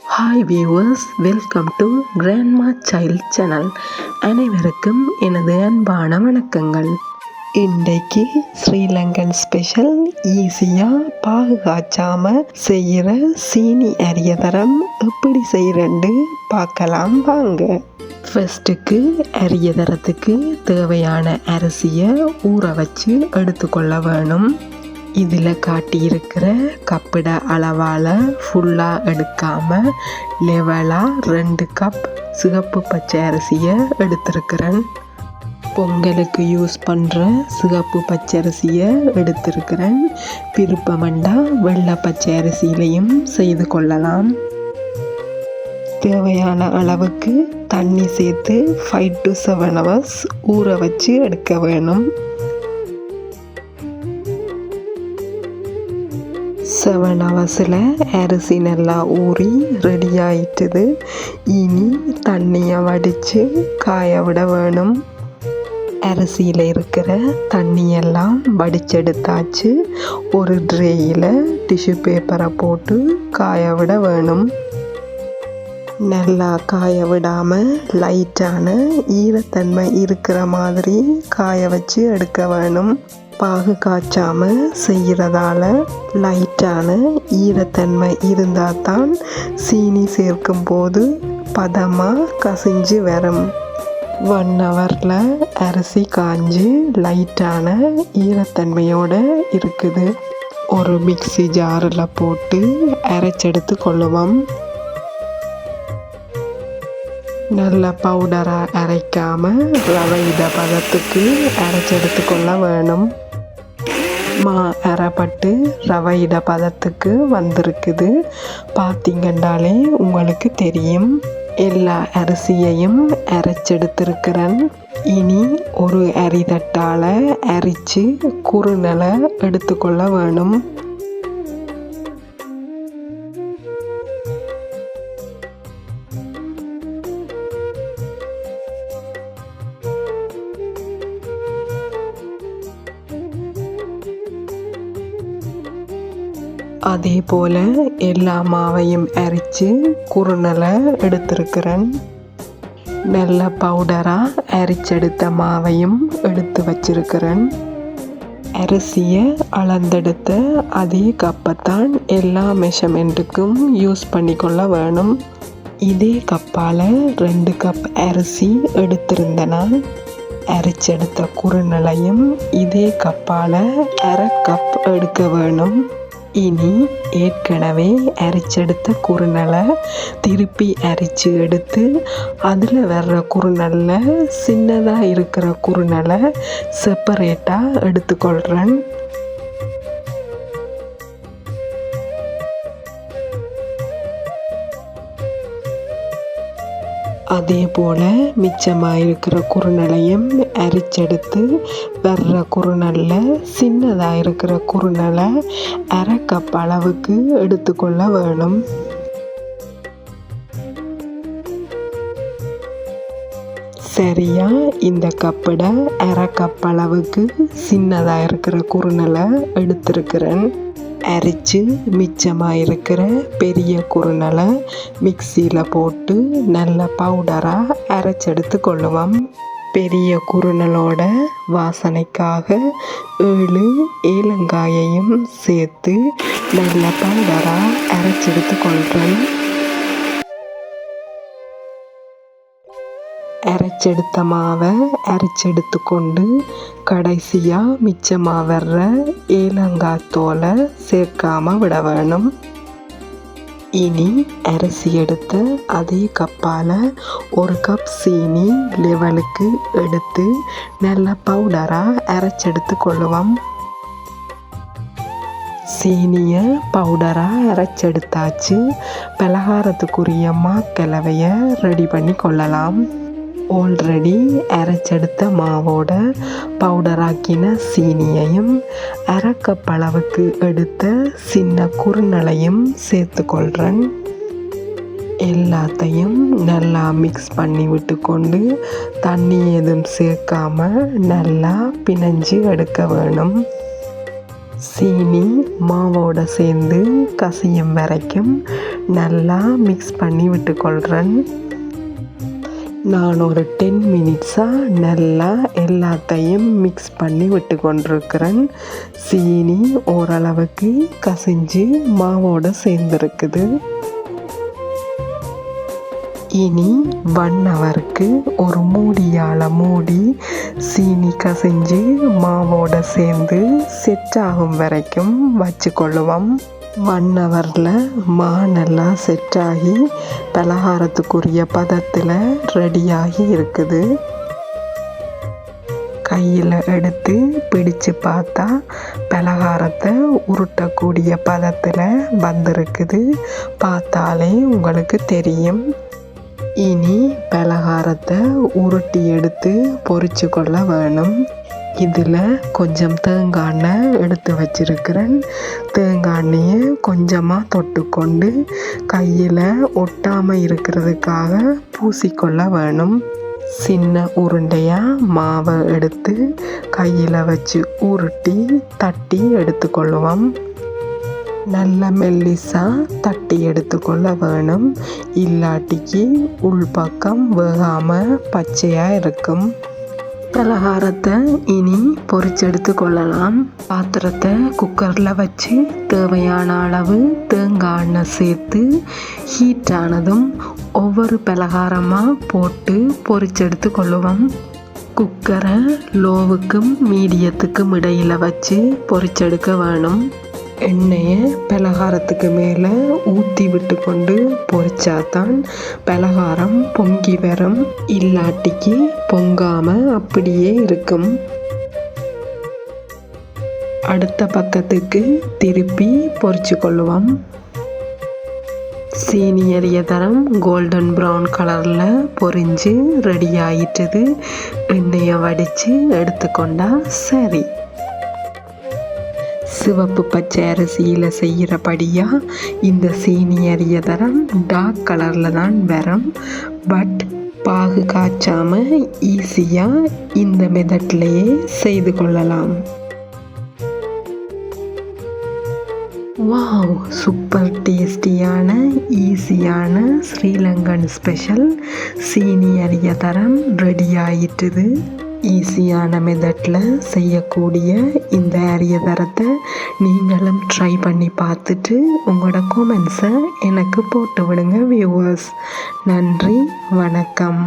Hi viewers, welcome to grandma child channel. அனைவருக்கும் எனது அன்பான வணக்கங்கள். இன்றைக்கு ஸ்ரீலங்கன் ஸ்பெஷல் ஈஸியாக பாகு காய்ச்சாமல் செய்கிற சீனி அரியதரம் எப்படி செய்கிறேன்னு பார்க்கலாம் வாங்க. ஃபஸ்ட்டுக்கு அரியதரத்துக்கு தேவையான அரிசியை ஊற வச்சு எடுத்துக்கொள்ள வேணும். இதில் காட்டியிருக்கிற கப்பிட அளவால் ஃபுல்லாக எடுக்காமல் லெவலாக 2 கப் சிகப்பு பச்சை அரிசியை எடுத்திருக்கிறேன். பொங்கலுக்கு யூஸ் பண்ணுற சிகப்பு பச்சரிசியை எடுத்திருக்கிறேன். விருப்பமண்டா வெள்ளை பச்சை அரிசியிலையும் செய்து கொள்ளலாம். தேவையான அளவுக்கு தண்ணி சேர்த்து 5 to 7 hours ஊற வச்சு எடுக்க வேணும். 7 ஹவர்ஸில் அரிசி நல்லா ஊறி ரெடி ஆயிட்டுது. இனி தண்ணியை வடித்து காய விட வேணும். அரிசியில் இருக்கிற தண்ணியெல்லாம் வடிச்செடுத்தாச்சு. ஒரு ட்ரேயில் டிஷ்யூ பேப்பரை போட்டு காய விட வேணும். நல்லா காய விடாமல் லைட்டான ஈரத்தன்மை இருக்கிற மாதிரி காய வச்சு எடுக்க வேணும். பாகு காய்ச்சாமல் செய்கிறதால லைட்டான ஈரத்தன்மை இருந்தால் தான் சீனி சேர்க்கும் போது பதமாக கசிஞ்சு வரும். 1 ஹவரில் அரிசி காய்ஞ்சி லைட்டான ஈரத்தன்மையோடு இருக்குது. ஒரு மிக்ஸி ஜாரில் போட்டு அரைச்செடுத்து கொள்ளுவோம். நல்ல பவுடராக அரைக்காமல் ரவை பதத்துக்கு அரைச்செடுத்து கொள்ள வேணும். மா அரைப்பட்டு ரவை பதத்துக்கு வந்திருக்குது. பார்த்திங்கண்டாலே உங்களுக்கு தெரியும். எல்லா அரிசியையும் அரைச்செடுத்திருக்கிறேன். இனி ஒரு அரிதட்டால் அரித்து குறுநலை எடுத்துக்கொள்ள வேணும். அதே போல் எல்லா மாவையும் அரைச்சி குறுநலை எடுத்திருக்கிறேன். நல்ல பவுடராக அரைச்செடுத்த மாவையும் எடுத்து வச்சிருக்கிறேன். அரிசியை அளந்தெடுத்த அதே கப்பைத்தான் எல்லா மெஷர்மெண்ட்டுக்கும் யூஸ் பண்ணிக்கொள்ள வேணும். இதே கப்பால் 2 கப் அரிசி எடுத்திருந்தேனா அரைச்செடுத்த குறுநலையும் இதே கப்பால் 1/2 கப் எடுக்க வேணும். இனி ஏற்கனவே அரைச்செடுத்த குறுநலை திருப்பி அரைச்சி எடுத்து அதில் வர்ற குறுநலில் சின்னதாக இருக்கிற குறுநலை செப்பரேட்டாக எடுத்துக்கொள்கிறேன். அதே போல் மிச்சமாக இருக்கிற குறுநலையும் அரைச்செடுத்து வர்ற குறுநலில் சின்னதாக இருக்கிற குறுநலை 1/2 கப் அளவுக்கு எடுத்துக்கொள்ள வேணும். சரியா இந்த கப்பிட 1/2 கப் அளவுக்கு சின்னதாக இருக்கிற குறுநலை எடுத்திருக்கிறேன். அரைச்சி மிச்சமாக இருக்கிற பெரிய குறுநலை மிக்சியில் போட்டு நல்ல பவுடராக அரைச்செடுத்து கொள்ளுவோம். பெரிய குறுநலோட வாசனைக்காக 7 ஏலங்காயையும் சேர்த்து நல்ல பவுடராக அரைச்செடுத்து கொள்கிறேன். அரைச்செடுத்த மாவை அரைச்செடுத்து கொண்டு கடைசியாக மிச்சமாக வர்ற ஏலங்காய் தோலை சேர்க்காமல் விட வேணும். இனி அரிசி எடுத்து அதே கப்பால் 1 கப் சீனி லெவலுக்கு எடுத்து நல்ல பவுடராக அரைச்செடுத்து கொள்ளுவோம். சீனியை பவுடராக அரைச்செடுத்தாச்சு. பலகாரத்துக்குரிய மாக்கலவையை ரெடி பண்ணி கொள்ளலாம். ஆல்ரெடி அரைச்செடுத்த மாவோட பவுடராக்கின சீனியையும் 1/2 கப் அளவுக்கு எடுத்த சின்ன குறுநலையும் சேர்த்து கொள்கிறேன். எல்லாத்தையும் நல்லா மிக்ஸ் பண்ணி விட்டு கொண்டு தண்ணி எதுவும் சேர்க்காம நல்லா பிணைஞ்சு எடுக்க வேணும். சீனி மாவோட சேர்ந்து கசியும் வரைக்கும் நல்லா மிக்ஸ் பண்ணி விட்டுக்கொள்கிறேன். நான் ஒரு 10 மினிட்ஸாக நல்லா எல்லாத்தையும் மிக்ஸ் பண்ணி விட்டு கொண்டிருக்கிறேன். சீனி ஓரளவுக்கு கசிஞ்சு மாவோடு சேர்ந்துருக்குது. இனி 1 ஹவருக்கு ஒரு மூடியால் மூடி சீனி கசிஞ்சு மாவோடு சேர்ந்து செட் ஆகும் வரைக்கும் வச்சுக்கொள்ளுவோம். 1 ஹவரில் மா நல்லா செட் ஆகி பலகாரத்துக்குரிய பதத்தில் ரெடியாகி இருக்குது. கையில் எடுத்து பிடிச்சு பார்த்தா பலகாரத்தை உருட்டக்கூடிய பதத்தில் வந்திருக்குது. பார்த்தாலே உங்களுக்கு தெரியும். இனி பலகாரத்தை உருட்டி எடுத்து பொரிச்சு கொள்ள வேணும். இதில் கொஞ்சம் தேங்காய் எண்ணெய் எடுத்து வச்சிருக்கிறேன். தேங்காய் எண்ணெயை கொஞ்சமாக தொட்டுக்கொண்டு கையில் ஒட்டாமல் இருக்கிறதுக்காக பூசிக்கொள்ள வேணும். சின்ன உருண்டையாக மாவை எடுத்து கையில் வச்சு உருட்டி தட்டி எடுத்துக்கொள்ளுவோம். நல்ல மெல்லிசாக தட்டி எடுத்துக்கொள்ள வேணும். இல்லாட்டிக்கு உள்பக்கம் வேகாமல் பச்சையாக இருக்கும். பலகாரத்தை இனி பொரிச்செடுத்து கொள்ளலாம். பாத்திரத்தை குக்கரில் வச்சு தேவையான அளவு தேங்காய் எண்ணெய் சேர்த்து ஹீட் ஆனதும் ஒவ்வொரு பலகாரமாக போட்டு பொரிச்செடுத்து கொள்ளுவோம். குக்கரை லோவுக்கும் மீடியத்துக்கும் இடையில் வச்சு பொரிச்செடுக்க வேணும். எண்ணெயை பலகாரத்துக்கு மேலே ஊற்றி விட்டு கொண்டு பொரிச்சாதான் பலகாரம் பொங்கி வரும். இல்லாட்டிக்கு பொங்காமல் அப்படியே இருக்கும். அடுத்த பக்கத்துக்கு திருப்பி பொரிச்சு கொள்ளுவோம். சீனி எரிய தரம் கோல்டன் ப்ரௌன் கலரில் பொரிஞ்சு ரெடி ஆயிட்டுது. எண்ணெயை வடித்து எடுத்துக்கொண்டா சரி. சிவப்பு பச்சை அரிசியில் செய்கிறபடியாக இந்த சீனி எரிய தரம் டார்க் கலரில் தான் வரும். பட் பாகு காய்ச்சாமல் ஈஸியாக இந்த மெத்தட்லேயே செய்து கொள்ளலாம். வாவ், சூப்பர் டேஸ்டியான ஈஸியான ஸ்ரீலங்கன் ஸ்பெஷல் சீனி எரிய தரம் ரெடி ஆயிட்டுது. ஈஸியான மெத்தடில் செய்யக்கூடிய இந்த அரிய தரத்தை நீங்களும் ட்ரை பண்ணி பார்த்துட்டு உங்களோட கமெண்ட்ஸை எனக்கு போட்டு விடுங்க வியூவர்ஸ். நன்றி, வணக்கம்.